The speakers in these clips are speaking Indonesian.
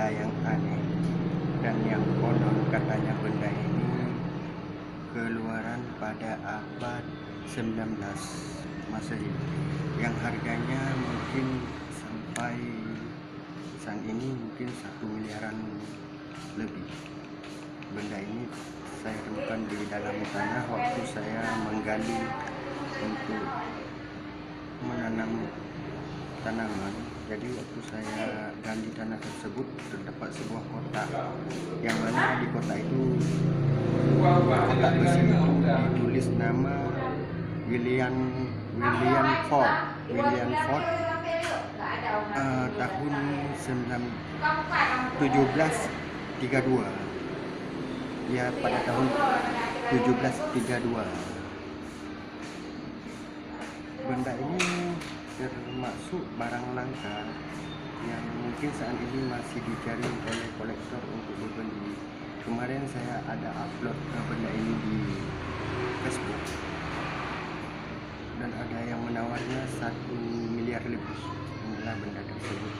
yang aneh dan yang konon katanya benda ini keluaran pada abad 19 Masehi yang harganya mungkin sampai saat ini mungkin 1 miliaran lebih. Benda ini saya temukan di dalam tanah waktu saya menggali untuk menanam tanaman. Jadi waktu saya gali tanah tersebut terdapat sebuah kotak, yang mana di kotak itu, kotak besi itu ditulis nama William Ford tahun 1732. Ya, pada tahun 1732. Benda ini termasuk barang langka yang mungkin saat ini masih dicari oleh kolektor untuk dibeli. Kemarin saya ada upload benda ini di Facebook dan ada yang menawarnya 1 miliar lebih. Inilah benda tersebut.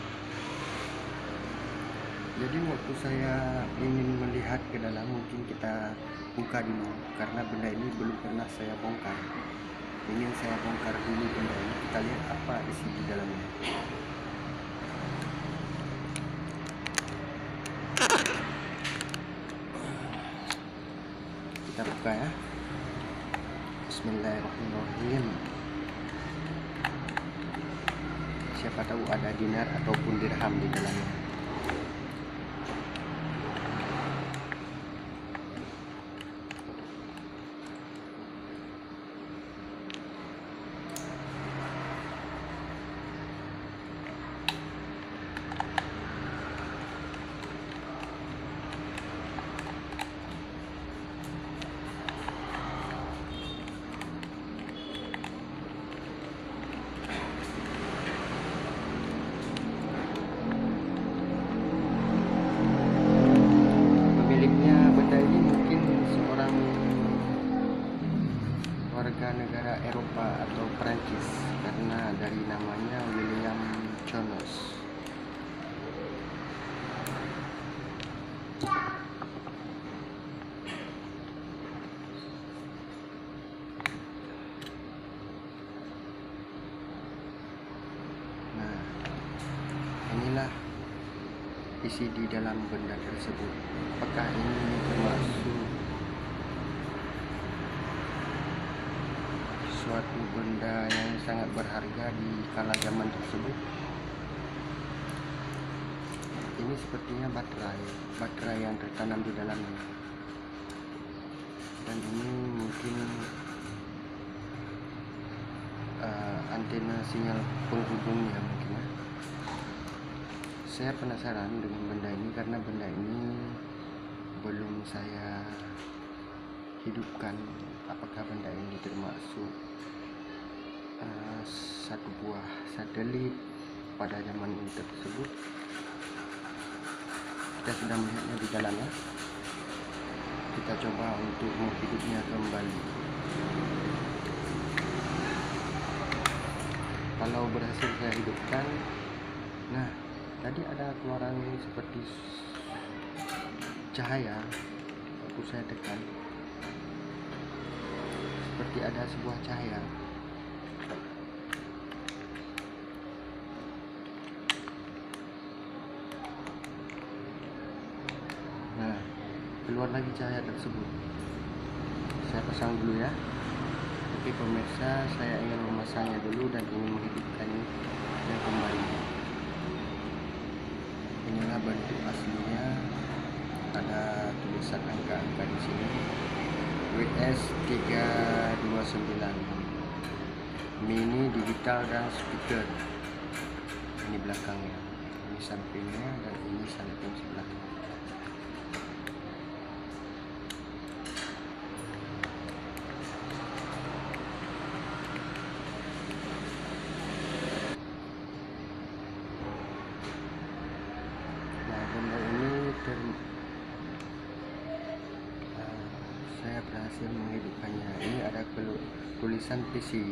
Jadi waktu saya ingin melihat ke dalam, mungkin kita buka dulu karena benda ini belum pernah saya bongkar. Ingin saya bongkar dulu benda ini, kita lihat apa isi di dalamnya. Kita buka ya. Bismillahirrahmanirrahim. Siapa tahu ada dinar ataupun dirham di dalamnya. Warga negara Eropa atau Perancis, karena dari namanya William Jones. Nah, inilah isi di dalam benda tersebut. Apakah ini termasuk suatu benda yang sangat berharga di kala zaman tersebut? Ini sepertinya baterai yang tertanam di dalamnya, dan ini mungkin antena sinyal penghubungnya mungkin ya. Saya penasaran dengan benda ini karena benda ini belum saya hidupkan. Apakah benda ini termasuk satu buah satelit pada zaman tersebut? Kita sudah melihatnya di dalamnya. Kita coba untuk menghidupnya kembali. Kalau berhasil saya hidupkan, nah tadi ada keluaran seperti cahaya. Waktu saya tekan, seperti ada sebuah cahaya. Nah, keluar lagi cahaya tersebut. Saya pasang dulu ya. Oke pemirsa, saya ingin memasangnya dulu dan ingin menghidupkannya kembali. Inilah bentuk aslinya. Ada tulisan angka-angka di sini. WS 329 mini digital dan speaker. Ini belakangnya, ini sampingnya, dan ini samping sebelahnya. Nah, benda ini saya berhasil menghidupkannya. Ini ada tulisan PC.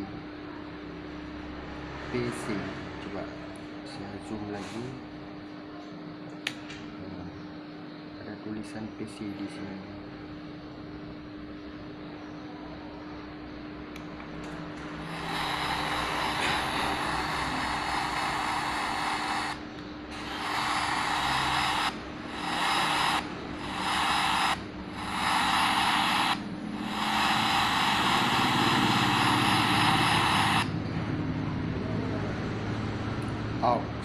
Coba saya zoom lagi. tulisan PC di sini. Oh.